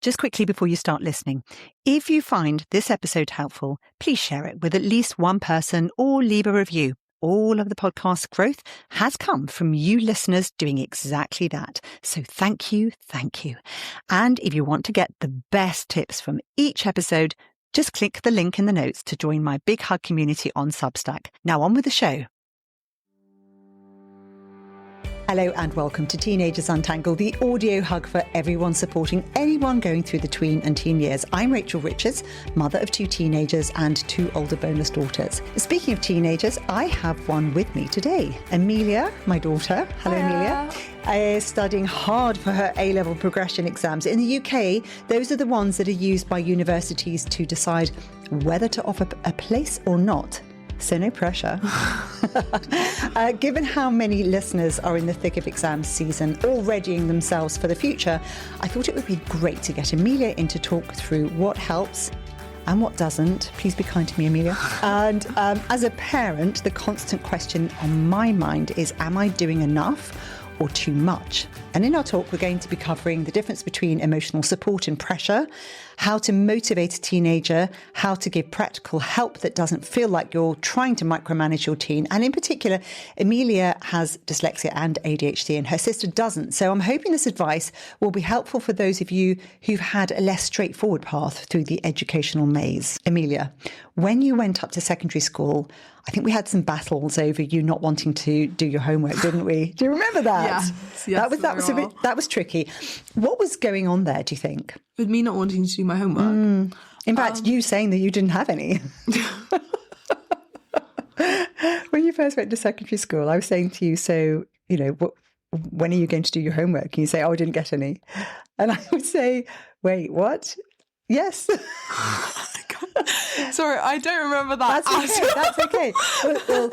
Just quickly before you start listening, if you find this episode helpful, please share it with at least one person or leave a review. All of the podcast growth has come from you listeners doing exactly that. So thank you, thank you. And if you want to get the best tips from each episode, just click the link in the notes to join my Big Hug community on Substack. Now on with the show. Hello and welcome to Teenagers Untangled, the audio hug for everyone supporting anyone going through the tween and teen years. I'm Rachel Richards, mother of 2 teenagers and 2 older bonus daughters. Speaking of teenagers, I have one with me today. Amelia, my daughter. Hello, Amelia. Is studying hard for her A-level progression exams. In the UK, those are the ones that are used by universities to decide whether to offer a place or not. So no pressure. Given how many listeners are in the thick of exam season or readying themselves for the future, I thought it would be great to get Amelia in to talk through what helps and what doesn't. Please be kind to me, Amelia. And as a parent, the constant question on my mind is, am I doing enough or too much? And in our talk, we're going to be covering the difference between emotional support and pressure, how to motivate a teenager, how to give practical help that doesn't feel like you're trying to micromanage your teen. And in particular, Amelia has dyslexia and ADHD and her sister doesn't. So I'm hoping this advice will be helpful for those of you who've had a less straightforward path through the educational maze. Amelia, when you went up to secondary school, I think we had some battles over you not wanting to do your homework, didn't we? Do you remember that? Yes, that was tricky. What was going on there, do you think? With me not wanting to do my homework? In fact, you saying that you didn't have any. When you first went to secondary school, I was saying to you, so, you know, when are you going to do your homework? And you say, oh, I didn't get any. And I would say, wait, what? Yes. Sorry, I don't remember that. That's okay. Well,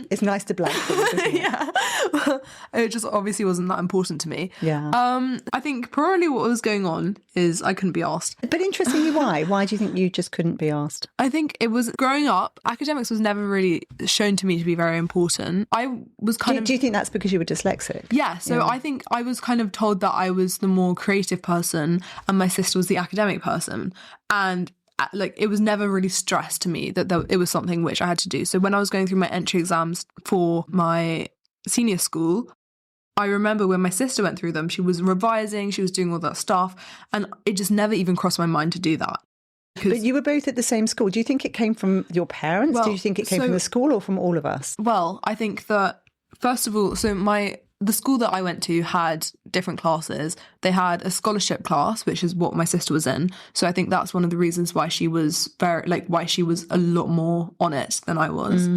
it's nice to blank things, isn't it? Yeah. Well, it just obviously wasn't that important to me. Yeah. I think probably what was going on is I couldn't be asked. But interestingly, why? Why do you think you just couldn't be asked? I think it was growing up, academics was never really shown to me to be very important. I was kind of... Do you think that's because you were dyslexic? Yeah. So I think I was kind of told that I was the more creative person and my sister was the academic person. And like, it was never really stressed to me that it was something which I had to do. So when I was going through my entry exams for my senior school, I remember when my sister went through them, she was revising, she was doing all that stuff, and it just never even crossed my mind to do that. But you were both at the same school. Do you think it came from your parents? Do you think it came from the school or from all of us? Well, I think that, first of all, the school that I went to had different classes. They had a scholarship class, which is what my sister was in. So I think that's one of the reasons why she was why she was a lot more on it than I was.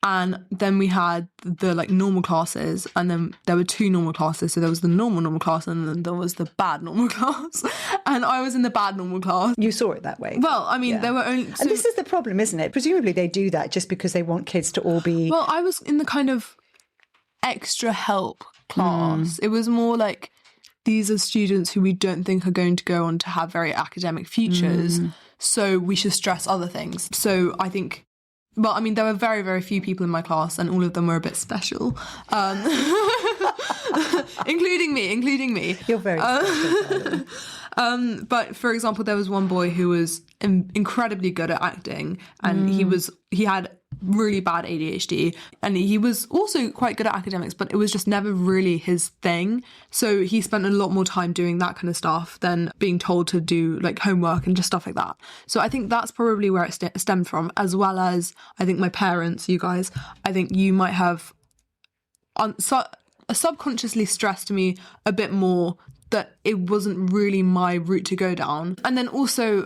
And then we had the normal classes, and then there were 2 normal classes. So there was the normal class, and then there was the bad normal class. And I was in the bad normal class. You saw it that way? Well, I mean, there were only... and this is the problem, isn't it? Presumably they do that just because they want kids to all be... Well, I was in the kind of extra help class. It was more like, these are students who we don't think are going to go on to have very academic futures, so we should stress other things. So I think, well, I mean, there were very, very few people in my class, and all of them were a bit special, including me. You're very special. But for example, there was one boy who was incredibly good at acting, and he had really bad ADHD, and he was also quite good at academics, but it was just never really his thing. So he spent a lot more time doing that kind of stuff than being told to do like homework and just stuff like that. So I think that's probably where it stemmed from, as well as I think my parents, you guys, I think you might have subconsciously stressed me a bit more that it wasn't really my route to go down. And then also,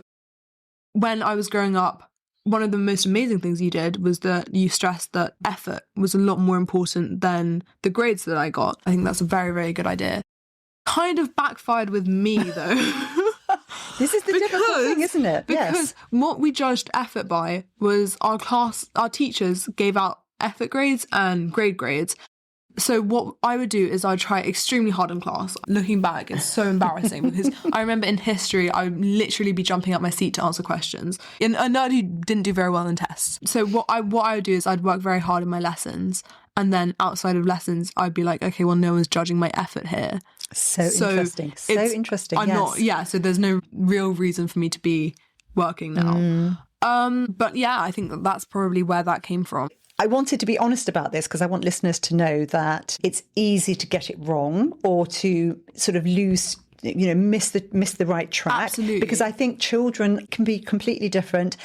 when I was growing up, one of the most amazing things you did was that you stressed that effort was a lot more important than the grades that I got. I think that's a very, very good idea. Kind of backfired with me, though. This is the difficult thing, isn't it? Because what we judged effort by was our teachers gave out effort grades and grades. So what I would do is I'd try extremely hard in class. Looking back, it's so embarrassing because I remember in history, I would literally be jumping up my seat to answer questions. And a nerd who didn't do very well in tests. So what I would do is I'd work very hard in my lessons. And then outside of lessons, I'd be like, okay, well, no one's judging my effort here. So interesting. So interesting. I'm not, so there's no real reason for me to be working now. But yeah, I think that's probably where that came from. I wanted to be honest about this because I want listeners to know that it's easy to get it wrong or to sort of miss the right track. Absolutely. Because I think children can be completely different.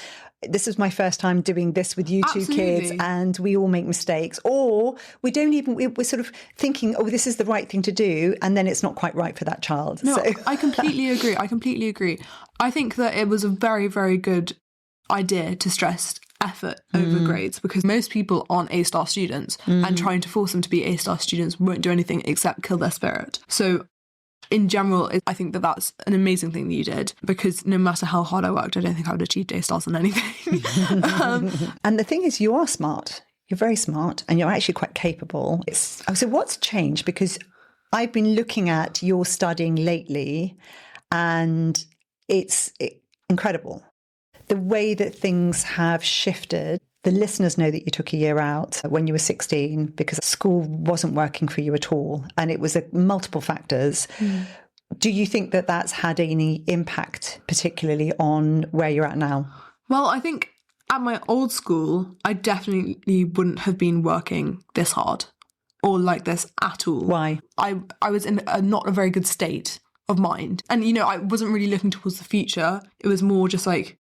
This is my first time doing this with you two kids, and we all make mistakes, or we're sort of thinking, oh, this is the right thing to do, and then it's not quite right for that child. No, so. I completely agree. I think that it was a very, very good idea to stress effort over grades, because most people aren't A-star students, and trying to force them to be A-star students won't do anything except kill their spirit. So in general, I think that that's an amazing thing that you did, because no matter how hard I worked, I don't think I would achieve A-stars on anything. And the thing is, you are smart. You're very smart, and you're actually quite capable. So what's changed? Because I've been looking at your studying lately, and it's incredible. The way that things have shifted. The listeners know that you took a year out when you were 16 because school wasn't working for you at all. And it was multiple factors. Do you think that that's had any impact, particularly on where you're at now? Well, I think at my old school, I definitely wouldn't have been working this hard or like this at all. Why? I was in not a very good state of mind. And, I wasn't really looking towards the future. It was more just like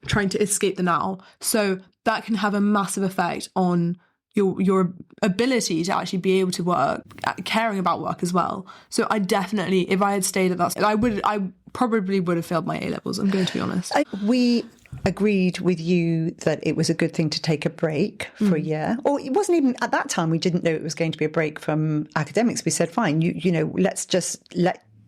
trying to escape the now. So that can have a massive effect on your ability to actually be able to work, caring about work as well. So I definitely, if I had stayed at that, I probably would have failed my A-levels, I'm going to be honest. We agreed with you that it was a good thing to take a break for a year. Or it wasn't even, at that time, we didn't know it was going to be a break from academics. We said, fine, let's just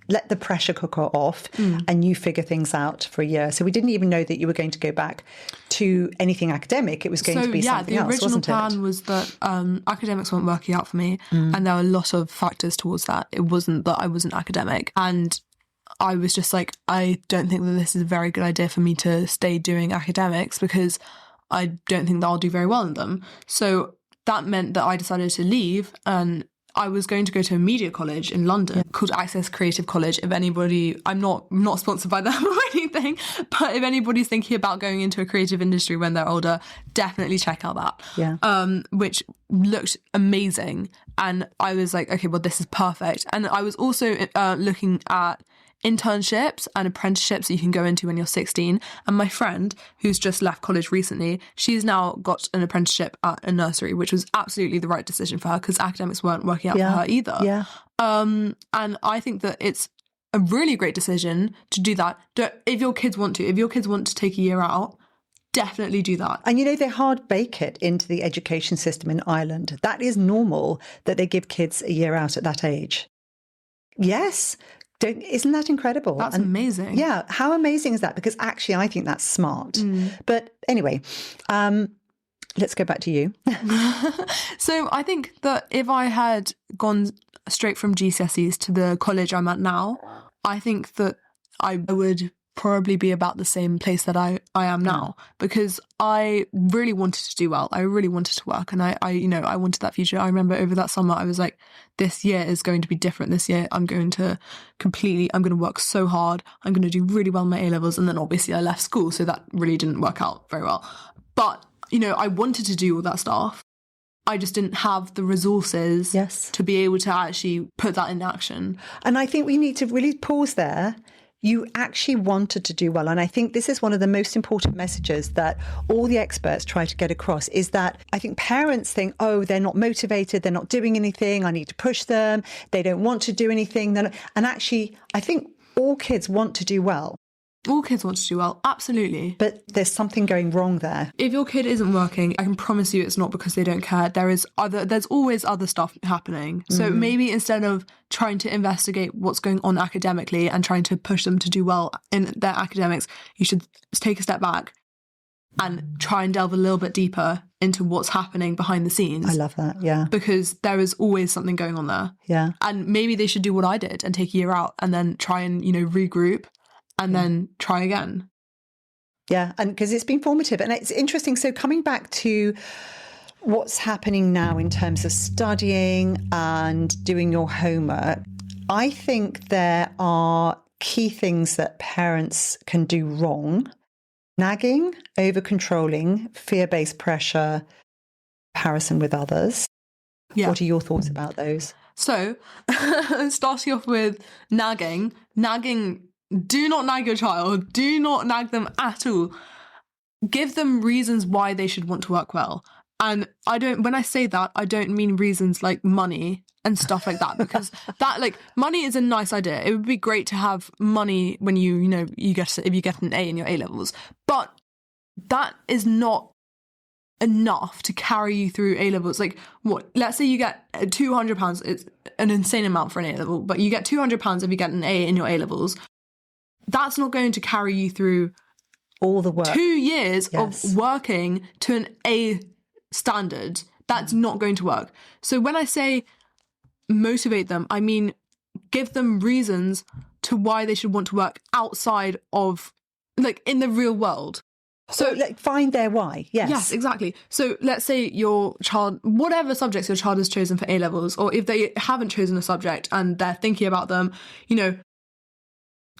let the pressure cooker off and you figure things out for a year. So we didn't even know that you were going to go back to anything academic. It was going to be something else, wasn't it? The original plan was that academics weren't working out for me, and there were a lot of factors towards that. It wasn't that I wasn't academic, and I was just like, I don't think that this is a very good idea for me to stay doing academics because I don't think that I'll do very well in them. So that meant that I decided to leave, and I was going to go to a media college in London called Access Creative College. If anybody, I'm not sponsored by them or anything, but if anybody's thinking about going into a creative industry when they're older, definitely check out that. Yeah. Which looked amazing. And I was like, okay, well, this is perfect. And I was also looking at internships and apprenticeships that you can go into when you're 16. And my friend, who's just left college recently, she's now got an apprenticeship at a nursery, which was absolutely the right decision for her because academics weren't working out for her either. Yeah. And I think that it's a really great decision to do that. If your kids want to take a year out, definitely do that. And they hard bake it into the education system in Ireland. That is normal that they give kids a year out at that age. Yes. Isn't that incredible? That's amazing. Yeah. How amazing is that? Because actually, I think that's smart. But anyway, let's go back to you. So I think that if I had gone straight from GCSEs to the college I'm at now, I think that I would probably be about the same place that I am now, because I really wanted to do well. I really wanted to work, and I wanted that future. I remember over that summer I was like, this year is going to be different. This year I'm going to work so hard. I'm going to do really well in my A-levels. And then obviously I left school, so that really didn't work out very well. But I wanted to do all that stuff. I just didn't have the resources to be able to actually put that into action. And I think we need to really pause there. You actually wanted to do well. And I think this is one of the most important messages that all the experts try to get across, is that I think parents think, oh, they're not motivated, they're not doing anything, I need to push them, they don't want to do anything. And actually, I think all kids want to do well. All kids want to do well, absolutely. But there's something going wrong there. If your kid isn't working, I can promise you it's not because they don't care. There's always other stuff happening. So maybe instead of trying to investigate what's going on academically and trying to push them to do well in their academics, you should take a step back and try and delve a little bit deeper into what's happening behind the scenes. I love that, yeah. Because there is always something going on there. Yeah. And maybe they should do what I did and take a year out and then try and, regroup. And then try again. Yeah, and because it's been formative. And it's interesting. So coming back to what's happening now in terms of studying and doing your homework, I think there are key things that parents can do wrong. Nagging, over-controlling, fear-based pressure, comparison with others. Yeah. What are your thoughts about those? So, starting off with nagging. Nagging, do not nag your child. Do not nag them at all. Give them reasons why they should want to work well. And when I say that, I don't mean reasons like money and stuff like that, because that, like, money is a nice idea. It would be great to have money when if you get an A in your A levels, but that is not enough to carry you through A levels. Like, what? Let's say you get £200. It's an insane amount for an A level, but you get £200 if you get an A in your A levels. That's not going to carry you through all the work. 2 years of working to an A standard. That's not going to work. So when I say motivate them, I mean give them reasons to why they should want to work outside of, like, in the real world. So, like, find their why. Yes, exactly. So let's say your child, whatever subjects your child has chosen for A levels, or if they haven't chosen a subject and they're thinking about them,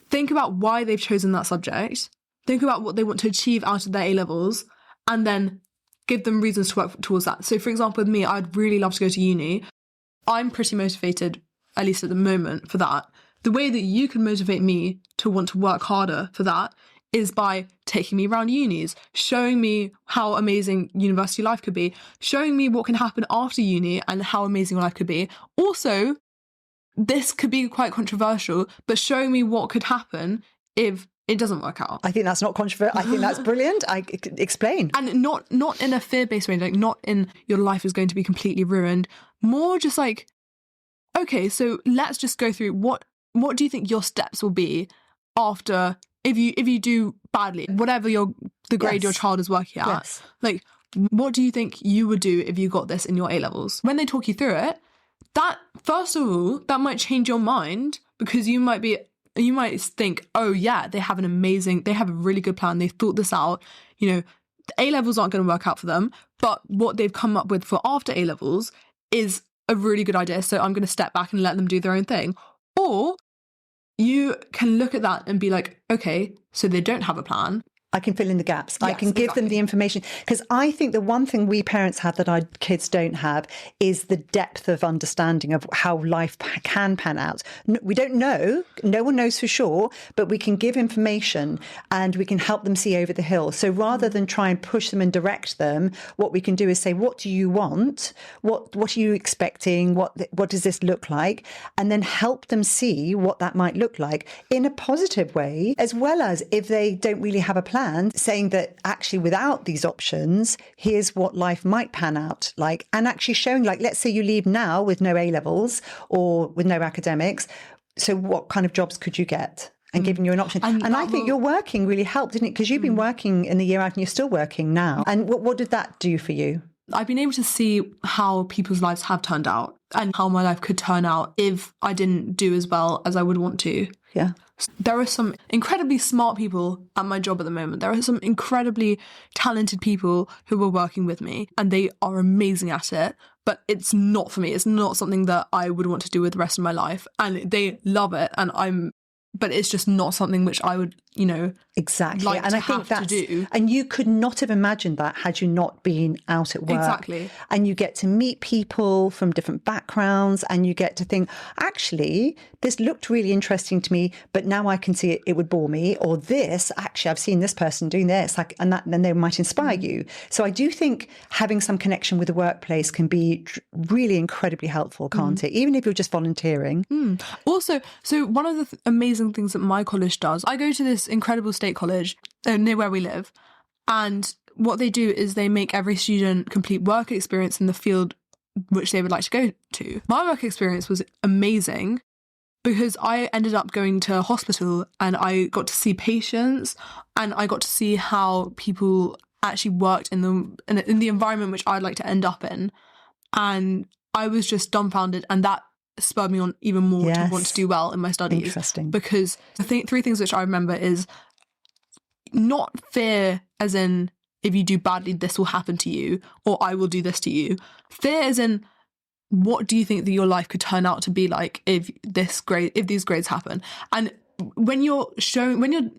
think about why they've chosen that subject. Think about what they want to achieve out of their A levels, and then give them reasons to work towards that. So, for example, with me, I'd really love to go to uni. I'm pretty motivated, at least at the moment, for that. The way that you can motivate me to want to work harder for that is by taking me around unis, showing me how amazing university life could be, showing me what can happen after uni and how amazing life could be. Also, this could be quite controversial, but showing me what could happen if it doesn't work out. I think that's not controversial. I think that's brilliant. Explain. And not in a fear-based way, like not in your life is going to be completely ruined. More just like, okay, so let's just go through what do you think your steps will be after if you do badly, whatever the grade your child is working at. Yes. Like, what do you think you would do if you got this in your A levels? When they talk you through it, that, first of all, that might change your mind, because you might think, oh yeah, they have a really good plan. They've thought this out. The A levels aren't going to work out for them, but what they've come up with for after A levels is a really good idea. So I'm going to step back and let them do their own thing. Or you can look at that and be like, okay, so they don't have a plan. I can fill in the gaps. Yes, I can give them the information. Because I think the one thing we parents have that our kids don't have is the depth of understanding of how life can pan out. We don't know. No one knows for sure, but we can give information and we can help them see over the hill. So rather than try and push them and direct them, what we can do is say, what do you want? What are you expecting? What does this look like? And then help them see what that might look like in a positive way, as well as if they don't really have a plan, saying that actually without these options, here's what life might pan out like, and actually showing, like, let's say you leave now with no A levels or with no academics. So what kind of jobs could you get? And giving you an option. And I think your working really helped, didn't it? Because you've been working in the year out and you're still working now. And what did that do for you? I've been able to see how people's lives have turned out and how my life could turn out if I didn't do as well as I would want to. Yeah. There are some incredibly smart people at my job at the moment. There are some incredibly talented people who are working with me and they are amazing at it, but it's not for me. It's not something that I would want to do with the rest of my life. And they love it, but it's just not something which I would, exactly. like and to I think have that's, to do. And you could not have imagined that had you not been out at work. Exactly. And you get to meet people from different backgrounds and you get to think, actually, this looked really interesting to me, but now I can see it would bore me. Or this, actually, I've seen this person doing this, then they might inspire you. So I do think having some connection with the workplace can be really incredibly helpful, can't it? Even if you're just volunteering. Also, so one of the amazing things that my college does, I go to this incredible state college near where we live, and what they do is they make every student complete work experience in the field which they would like to go to. My work experience was amazing because I ended up going to a hospital and I got to see patients and I got to see how people actually worked in the environment which I'd like to end up in, and I was just dumbfounded, and that spurred me on even more to want to do well in my studies. Interesting. Because the three things which I remember is not fear as in if you do badly this will happen to you or I will do this to you. Fear as in what do you think that your life could turn out to be like if these grades happen? And when you're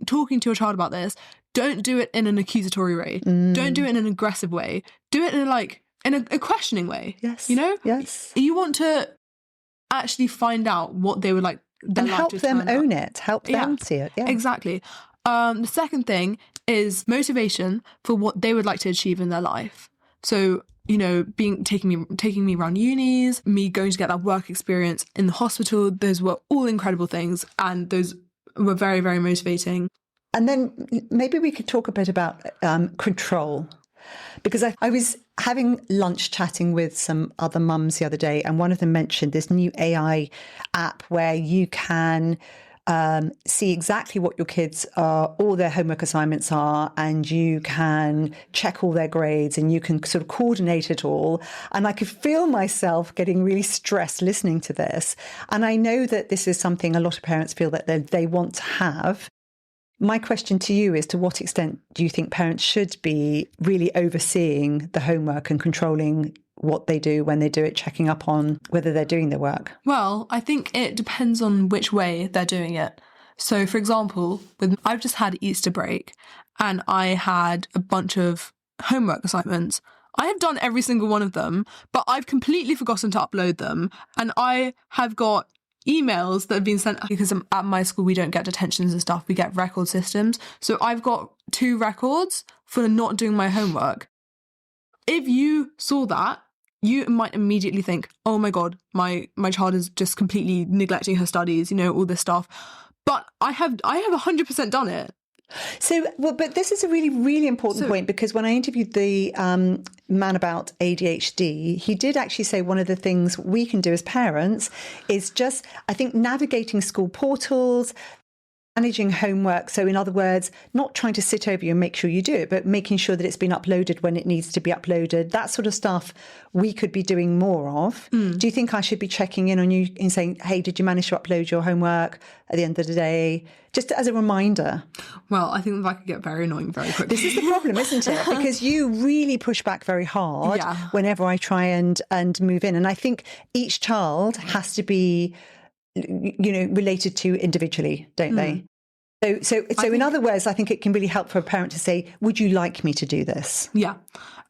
talking to your child about this, don't do it in an accusatory way. Don't do it in an aggressive way. Do it in a questioning way. Yes. Yes. You want to actually find out what they would like their and life help to them turn own out. it. Help them see it. Yeah. Exactly. The second thing is motivation for what they would like to achieve in their life. So, taking me around unis, me going to get that work experience in the hospital, those were all incredible things, and those were very, very motivating. And then maybe we could talk a bit about control, because I was having lunch chatting with some other mums the other day, and one of them mentioned this new AI app where you can see exactly what your kids are, all their homework assignments are, and you can check all their grades and you can sort of coordinate it all. And I could feel myself getting really stressed listening to this. And I know that this is something a lot of parents feel that they want to have. My question to you is, to what extent do you think parents should be really overseeing the homework and controlling what they do when they do it, checking up on whether they're doing their work? Well, I think it depends on which way they're doing it. So, for example, I've just had Easter break and I had a bunch of homework assignments. I have done every single one of them, but I've completely forgotten to upload them. And I have got emails that have been sent, because at my school we don't get detentions and stuff, we get record systems. So I've got 2 records for not doing my homework. If you saw that, you might immediately think, oh my God, my child is just completely neglecting her studies, all this stuff. But I have 100% done it. So, but this is a really, really important point, because when I interviewed the man about ADHD, he did actually say one of the things we can do as parents is just, I think, navigating school portals, managing homework. So in other words, not trying to sit over you and make sure you do it, but making sure that it's been uploaded when it needs to be uploaded. That sort of stuff we could be doing more of. Do you think I should be checking in on you and saying, hey, did you manage to upload your homework at the end of the day? Just as a reminder. Well, I think that could get very annoying very quickly. This is the problem, isn't it? Because you really push back very hard whenever I try and move in. And I think each child has to be, related to individually, don't they? So in other words, I think it can really help for a parent to say, would you like me to do this? Yeah,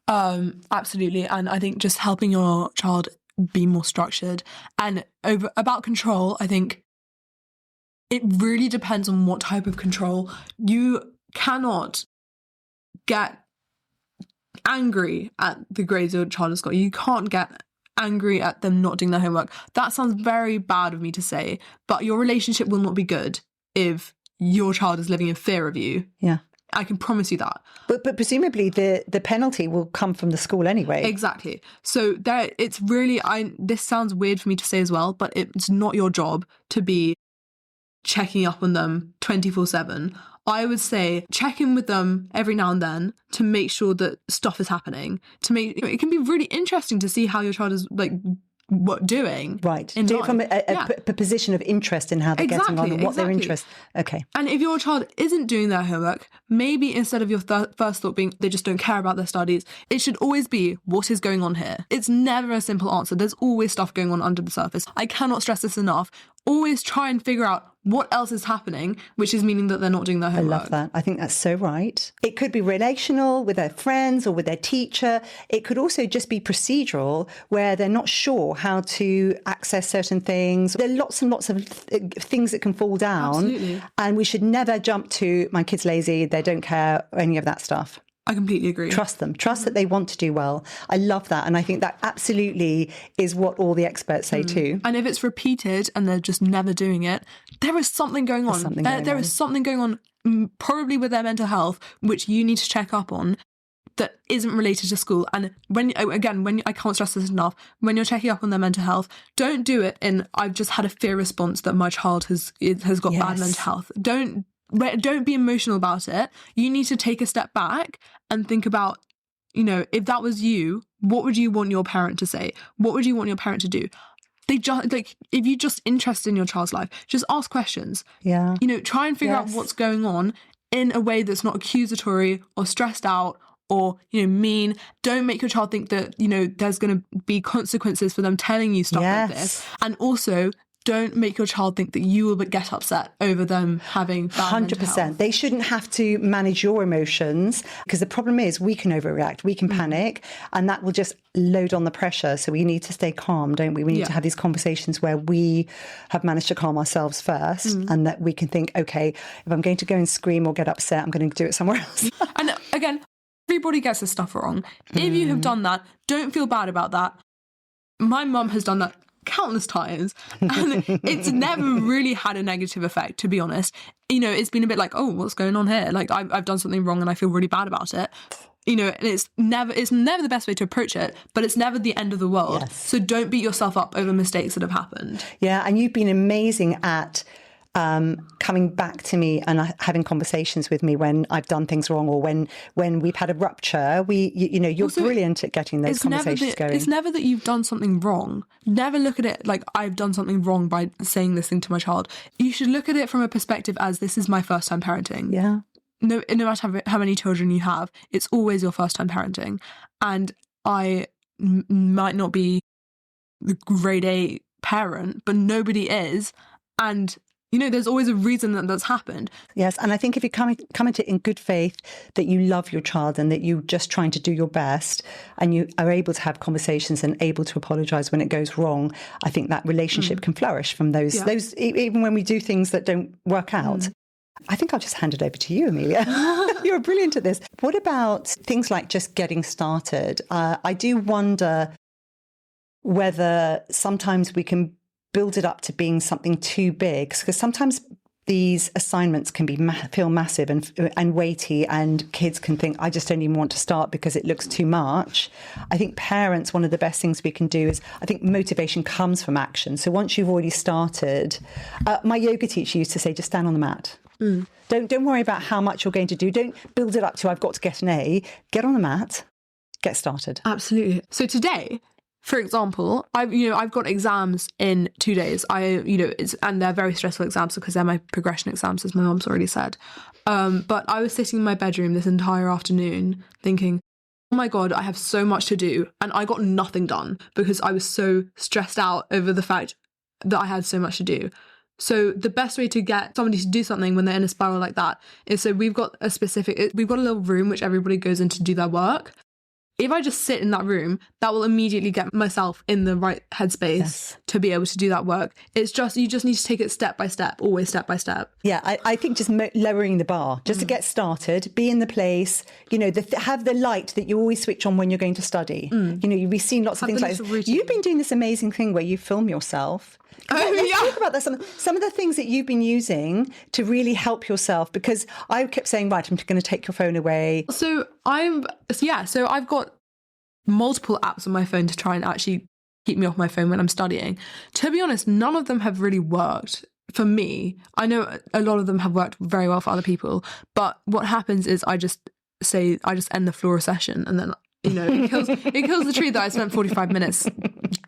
absolutely. And I think just helping your child be more structured. And about control, I think it really depends on what type of control. You cannot get angry at the grades your child has got. You can't get angry at them not doing their homework. That sounds very bad of me to say, but your relationship will not be good if your child is living in fear of you. Yeah. I can promise you that. But presumably the penalty will come from the school anyway. Exactly. So it's really, this sounds weird for me to say as well, but it's not your job to be checking up on them 24/7. I would say check in with them every now and then to make sure that stuff is happening. It can be really interesting to see how your child is doing. Right. Do it from a position of interest in how they're getting on and what their interest. Okay. And if your child isn't doing their homework, maybe instead of your first thought being they just don't care about their studies, it should always be, what is going on here? It's never a simple answer. There's always stuff going on under the surface. I cannot stress this enough. Always try and figure out what else is happening, which is meaning that they're not doing their homework. I love that. I think that's so right. It could be relational with their friends or with their teacher. It could also just be procedural, where they're not sure how to access certain things. There are lots and lots of things that can fall down. Absolutely. And we should never jump to, my kid's lazy, they don't care, any of that stuff. I completely agree. Trust them. Trust that they want to do well. I love that. And I think that absolutely is what all the experts say too. And if it's repeated and they're just never doing it, there is something going on. There is something going on, probably with their mental health, which you need to check up on, that isn't related to school. And when I can't stress this enough, when you're checking up on their mental health, don't do it in, I've just had a fear response that my child has got bad mental health. Don't be emotional about it. You need to take a step back and think about, if that was you, what would you want your parent to say? What would you want your parent to do? They just if you're just interested in your child's life, just ask questions. Yeah. Try and figure out what's going on in a way that's not accusatory or stressed out or, mean. Don't make your child think that, there's going to be consequences for them telling you stuff like this. And also, don't make your child think that you will get upset over them having bad 100%. They shouldn't have to manage your emotions, because the problem is we can overreact, we can panic, and that will just load on the pressure. So we need to stay calm, don't we? We need to have these conversations where we have managed to calm ourselves first, and that we can think, okay, if I'm going to go and scream or get upset, I'm going to do it somewhere else. And again, everybody gets this stuff wrong. If you have done that, don't feel bad about that. My mum has done that countless times, and it's never really had a negative effect, to be honest. It's been a bit like, oh, what's going on here? Like, I've done something wrong and I feel really bad about it. And it's never the best way to approach it, but it's never the end of the world. Yes. So don't beat yourself up over mistakes that have happened. Yeah, and you've been amazing at coming back to me and having conversations with me when I've done things wrong, or when we've had a rupture. You're also brilliant at getting those conversations going. It's never that you've done something wrong. Never look at it like I've done something wrong by saying this thing to my child. You should look at it from a perspective as this is my first time parenting. Yeah. No matter how many children you have, it's always your first time parenting. And I might not be the grade A parent, but nobody is. And there's always a reason that that's happened. Yes, and I think if you come into it in good faith, that you love your child and that you're just trying to do your best, and you are able to have conversations and able to apologise when it goes wrong, I think that relationship can flourish from those, even when we do things that don't work out. I think I'll just hand it over to you, Amelia. You're brilliant at this. What about things like just getting started? I do wonder whether sometimes we can build it up to being something too big, because sometimes these assignments can be feel massive and weighty, and kids can think, I just don't even want to start because it looks too much. I think parents, one of the best things we can do is, I think motivation comes from action. So once you've already started, my yoga teacher used to say, just stand on the mat. Don't worry about how much you're going to do. Don't build it up to I've got to get an A. Get on the mat, get started. Absolutely. So today, for example, I've got exams in 2 days. And they're very stressful exams because they're my progression exams, as my mum's already said. But I was sitting in my bedroom this entire afternoon thinking, oh my God, I have so much to do. And I got nothing done because I was so stressed out over the fact that I had so much to do. So the best way to get somebody to do something when they're in a spiral like that is, so we've got a little room which everybody goes in to do their work. If I just sit in that room, that will immediately get myself in the right headspace to be able to do that work. It's just, you just need to take it step by step, always step by step. Yeah, I think just lowering the bar, just to get started, be in the place, have the light that you always switch on when you're going to study. We've seen lots of things like this. You've been doing this amazing thing where you film yourself. Let's talk about that. Some of the things that you've been using to really help yourself, because I kept saying, right, I'm going to take your phone away. So I've got multiple apps on my phone to try and actually keep me off my phone when I'm studying. To be honest, none of them have really worked for me. I know a lot of them have worked very well for other people, but what happens is I just end the floor session, and then it kills the tree that I spent 45 minutes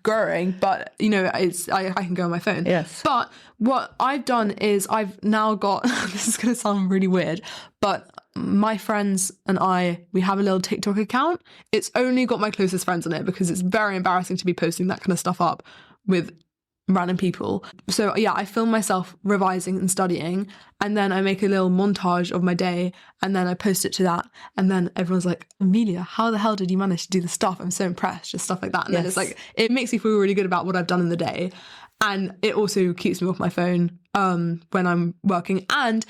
growing, but I can go on my phone. Yes. But what I've done is I've now got this is going to sound really weird, but my friends and we have a little TikTok account. It's only got my closest friends on it because it's very embarrassing to be posting that kind of stuff up with random people. So yeah, I film myself revising and studying, and then I make a little montage of my day, and then I post it to that, and then everyone's like, Amelia, how the hell did you manage to do this stuff? I'm so impressed, just stuff like that. And then it's like, it makes me feel really good about what I've done in the day, and it also keeps me off my phone when I'm working. And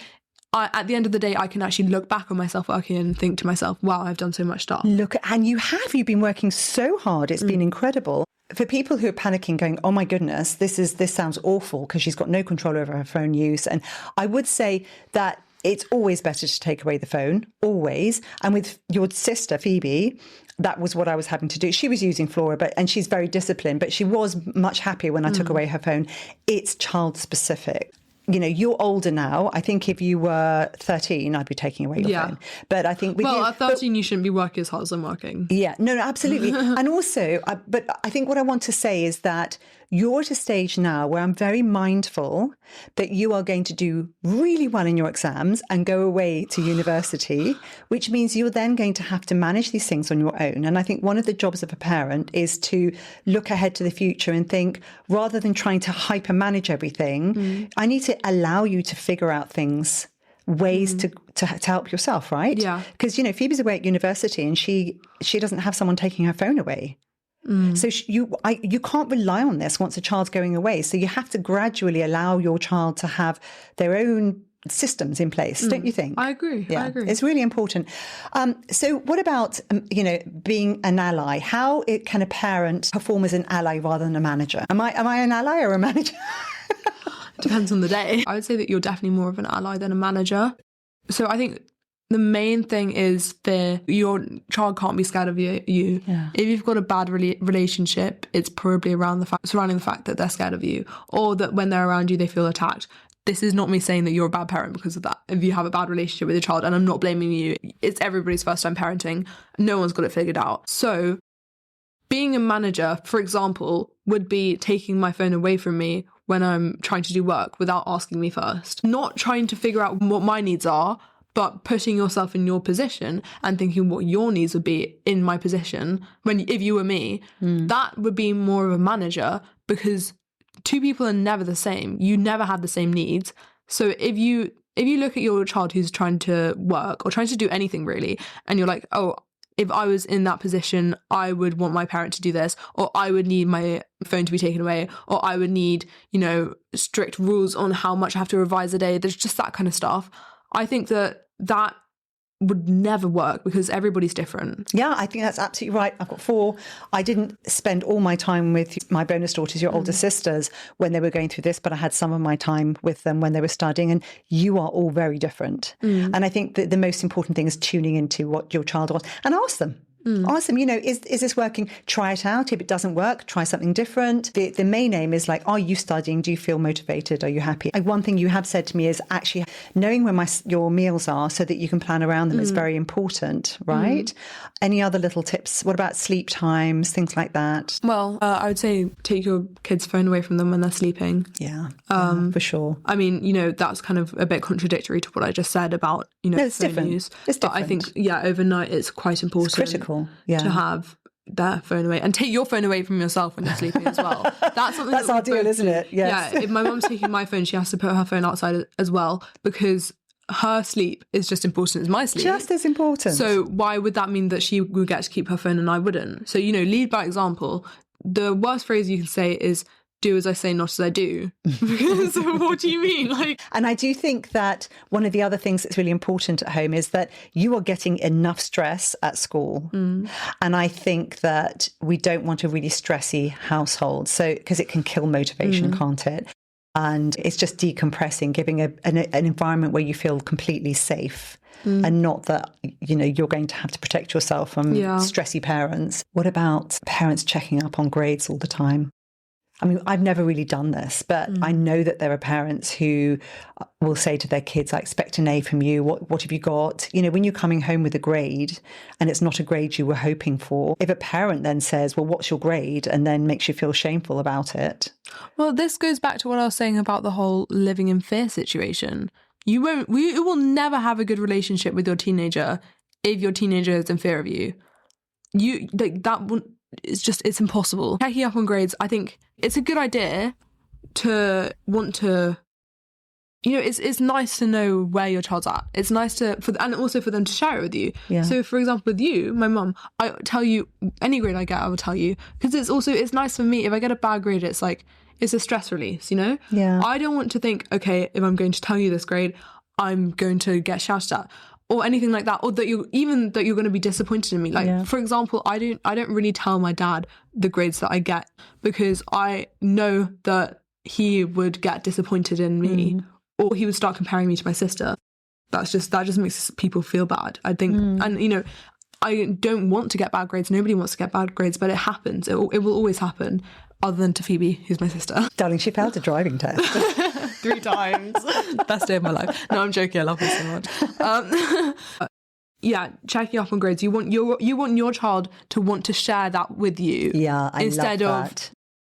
at the end of the day, I can actually look back on myself working and think to myself, wow, I've done so much stuff. And you've been working so hard. It's been incredible. For people who are panicking, going, oh my goodness, this sounds awful because she's got no control over her phone use. And I would say that it's always better to take away the phone, always. And with your sister, Phoebe, that was what I was having to do. She was using Flora, and she's very disciplined, but she was much happier when I took away her phone. It's child specific. You're older now. I think if you were 13, I'd be taking away your phone. But I think at 13, you shouldn't be working as hard as I'm working. Yeah, no, absolutely. And also, but I think what I want to say is that you're at a stage now where I'm very mindful that you are going to do really well in your exams and go away to university, which means you're then going to have to manage these things on your own. And I think one of the jobs of a parent is to look ahead to the future and think, rather than trying to hyper manage everything, I need to allow you to figure out things, ways to help yourself, right? Yeah. Because, Phoebe's away at university and she doesn't have someone taking her phone away. So you can't rely on this once a child's going away. So you have to gradually allow your child to have their own systems in place, don't you think? I agree. Yeah, I agree. it's really important. So what about, being an ally? How can a parent perform as an ally rather than a manager? Am I an ally or a manager? Depends on the day. I would say that you're definitely more of an ally than a manager. So I think the main thing is fear. Your child can't be scared of you. Yeah. If you've got a bad relationship, it's probably surrounding the fact that they're scared of you, or that when they're around you, they feel attacked. This is not me saying that you're a bad parent because of that. If you have a bad relationship with your child, and I'm not blaming you, it's everybody's first time parenting. No one's got it figured out. So being a manager, for example, would be taking my phone away from me when I'm trying to do work without asking me first. Not trying to figure out what my needs are, but putting yourself in your position and thinking what your needs would be in my position if you were me. That would be more of a manager, because two people are never the same. You never have the same needs. So if you look at your child who's trying to work or trying to do anything really, and you're like, oh, if I was in that position, I would want my parent to do this, or I would need my phone to be taken away, or I would need, strict rules on how much I have to revise a day. There's just that kind of stuff. I think that would never work because everybody's different. Yeah, I think that's absolutely right. I've got 4. I didn't spend all my time with my bonus daughters, your older sisters, when they were going through this, but I had some of my time with them when they were studying, and you are all very different. And I think that the most important thing is tuning into what your child wants and ask them. Ask them, is this working? Try it out. If it doesn't work, try something different. The main aim is like, are you studying? Do you feel motivated? Are you happy? One thing you have said to me is actually knowing when your meals are so that you can plan around them is very important, right? Any other little tips? What about sleep times, things like that? Well, I would say take your kids' phone away from them when they're sleeping. Yeah, for sure. I mean, that's kind of a bit contradictory to what I just said about, No, it's phone different. use. It's different. But I think, overnight it's quite important. It's critical. Yeah. To have their phone away and take your phone away from yourself when you're sleeping as well. That's something that's that our deal, isn't it? Yes. Yeah. If my mum's taking my phone, she has to put her phone outside as well, because her sleep is just important as my sleep. Just as important. So why would that mean that she would get to keep her phone and I wouldn't? So, lead by example. The worst phrase you can say is, do as I say, not as I do. Because what do you mean? And I do think that one of the other things that's really important at home is that you are getting enough stress at school. And I think that we don't want a really stressy household. So, because it can kill motivation, can't it? And it's just decompressing, giving an environment where you feel completely safe. And not that, you're going to have to protect yourself from stressy parents. What about parents checking up on grades all the time? I mean, I've never really done this, but I know that there are parents who will say to their kids, I expect an A from you. What have you got? When you're coming home with a grade and it's not a grade you were hoping for, if a parent then says, well, what's your grade? And then makes you feel shameful about it. Well, this goes back to what I was saying about the whole living in fear situation. You will never have a good relationship with your teenager if your teenager is in fear of you. It's impossible. Checking up on grades, I think it's a good idea to want to, it's nice to know where your child's at. It's nice and also for them to share it with you. Yeah. So for example, with you, my mum, I tell you any grade I get, I will tell you, because it's nice for me. If I get a bad grade, it's like, it's a stress release, Yeah. I don't want to think, okay, if I'm going to tell you this grade, I'm going to get shouted at. Or anything like that, or that you're going to be disappointed in me. For example, I don't really tell my dad the grades that I get, because I know that he would get disappointed in me, or he would start comparing me to my sister. That just makes people feel bad, I think. And I don't want to get bad grades. Nobody wants to get bad grades, but it happens. It will always happen. Other than to Phoebe, who's my sister. Darling, she failed a driving test. 3 times. Best day of my life. No, I'm joking. I love her so much. Checking up on grades. You want your child to want to share that with you. Yeah, I instead love of that.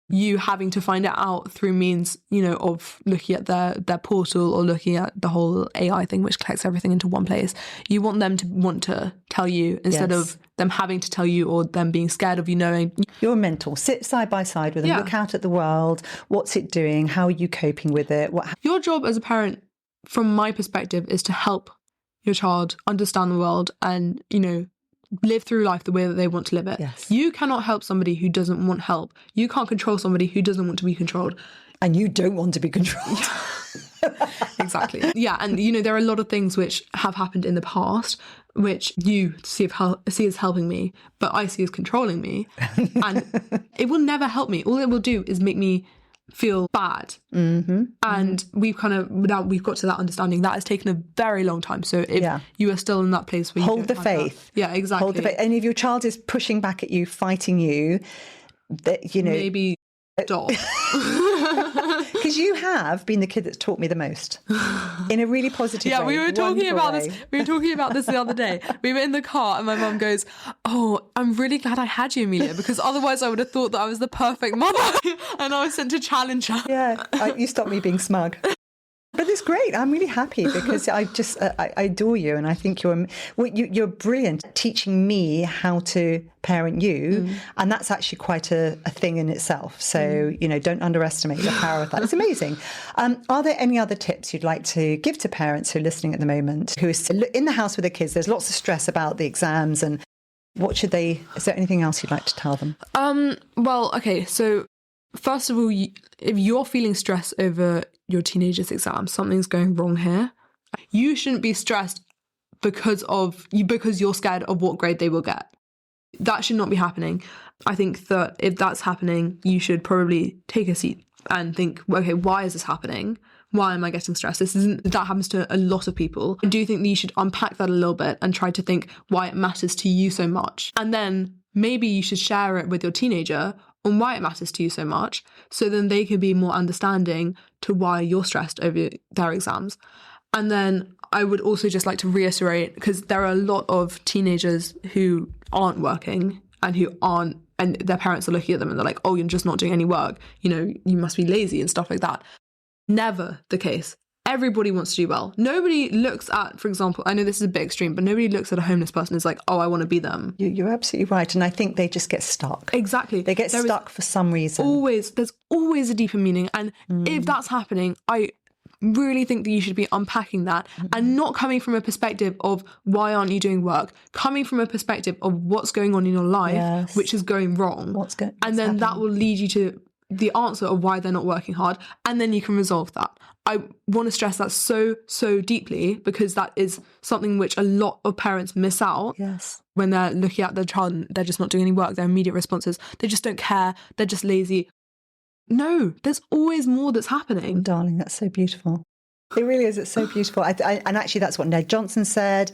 you having to find it out through means, of looking at their portal or looking at the whole AI thing, which collects everything into one place. You want them to want to tell you instead of them having to tell you or them being scared of you knowing. Your mentor, sit side by side with them, look out at the world. What's it doing? How are you coping with it? Your job as a parent, from my perspective, is to help your child understand the world and, live through life the way that they want to live it. Yes. You cannot help somebody who doesn't want help. You can't control somebody who doesn't want to be controlled. And you don't want to be controlled. Exactly. Yeah. And, there are a lot of things which have happened in the past, which you see as helping me, but I see as controlling me. And it will never help me. All it will do is make me feel bad. Mm-hmm. And we've got to that understanding. That has taken a very long time. So if you are still in that place where you hold the faith. Yeah, exactly. Hold the faith. And if your child is pushing back at you, fighting you, that maybe stop. Because you have been the kid that's taught me the most in a really positive way. Yeah, we were talking about this. We were talking about this the other day. We were in the car and my mum goes, "Oh, I'm really glad I had you, Amelia, because otherwise I would have thought that I was the perfect mother and I was sent to challenge her." Yeah, you stopped me being smug. But it's great. I'm really happy because I adore you, and I think you're brilliant at teaching me how to parent you, and that's actually quite a thing in itself. So don't underestimate the power of that. It's amazing. Are there any other tips you'd like to give to parents who are listening at the moment, who are in the house with their kids? There's lots of stress about the exams, and is there anything else you'd like to tell them? Well, okay, so first of all, if you're feeling stress over your teenager's exam, something's going wrong here. You shouldn't be stressed because you're scared of what grade they will get. That should not be happening. I think that if that's happening, you should probably take a seat and think, okay, why is this happening? Why am I getting stressed? That happens to a lot of people. I do think that you should unpack that a little bit and try to think why it matters to you so much. And then maybe you should share it with your teenager on why it matters to you so much, so then they can be more understanding to why you're stressed over their exams. And then I would also just like to reiterate, because there are a lot of teenagers who aren't working and their parents are looking at them and they're like, "Oh, you're just not doing any work. You must be lazy," and stuff like that. Never the case. Everybody wants to do well. Nobody looks at, for example, I know this is a bit extreme, but nobody looks at a homeless person and is like, "Oh, I want to be them." You're absolutely right. And I think they just get stuck. Exactly. They get stuck for some reason. There's always a deeper meaning. And if that's happening, I really think that you should be unpacking that and not coming from a perspective of why aren't you doing work, coming from a perspective of what's going on in your life, which is going wrong. And then that will lead you to the answer of why they're not working hard. And then you can resolve that. I want to stress that so, so deeply, because that is something which a lot of parents miss out when they're looking at their child and they're just not doing any work. Their immediate responses, they just don't care. They're just lazy. No, there's always more that's happening. Oh, darling, that's so beautiful. It really is. It's so beautiful. And actually, that's what Ned Johnson said.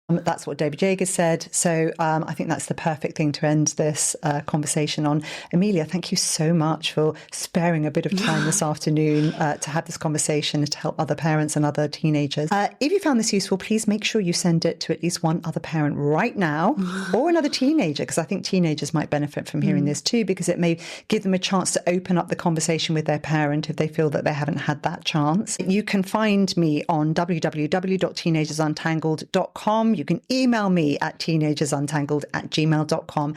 That's what David Jager said. So I think that's the perfect thing to end this conversation on. Amelia, thank you so much for sparing a bit of time this afternoon to have this conversation and to help other parents and other teenagers. If you found this useful, please make sure you send it to at least one other parent right now or another teenager, because I think teenagers might benefit from hearing this too, because it may give them a chance to open up the conversation with their parent if they feel that they haven't had that chance. You can find me on www.teenagersuntangled.com. You can email me at teenagersuntangled@gmail.com.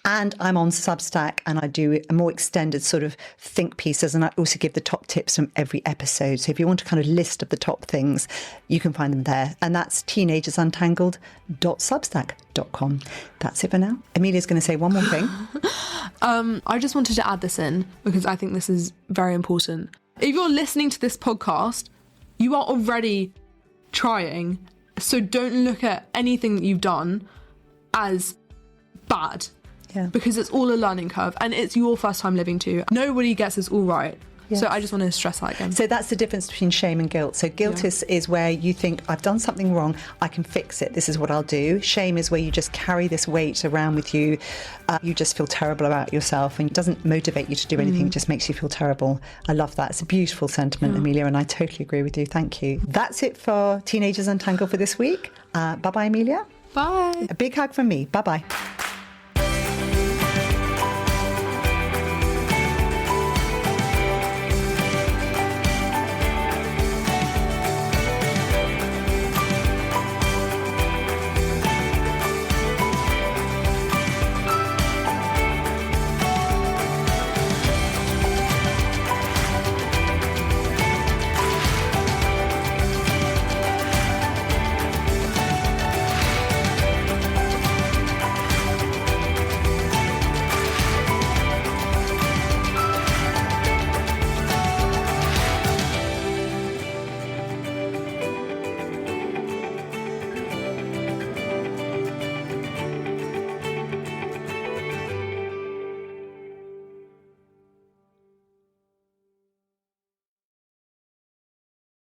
And I'm on Substack, and I do a more extended sort of think pieces. And I also give the top tips from every episode. So if you want a kind of list of the top things, you can find them there. And that's teenagersuntangled.substack.com. That's it for now. Amelia's going to say one more thing. I just wanted to add this in because I think this is very important. If you're listening to this podcast, you are already trying. So don't look at anything that you've done as bad, because it's all a learning curve and it's your first time living too. Nobody gets this all right. Yes. So I just want to stress that again. So that's the difference between shame and guilt. So guilt is where you think, I've done something wrong, I can fix it, this is what I'll do. Shame is where you just carry this weight around with you. You just feel terrible about yourself and it doesn't motivate you to do anything, it just makes you feel terrible. I love that. It's a beautiful sentiment, Amelia, and I totally agree with you. Thank you. That's it for Teenagers Untangled for this week. Bye-bye, Amelia. Bye. A big hug from me. Bye-bye.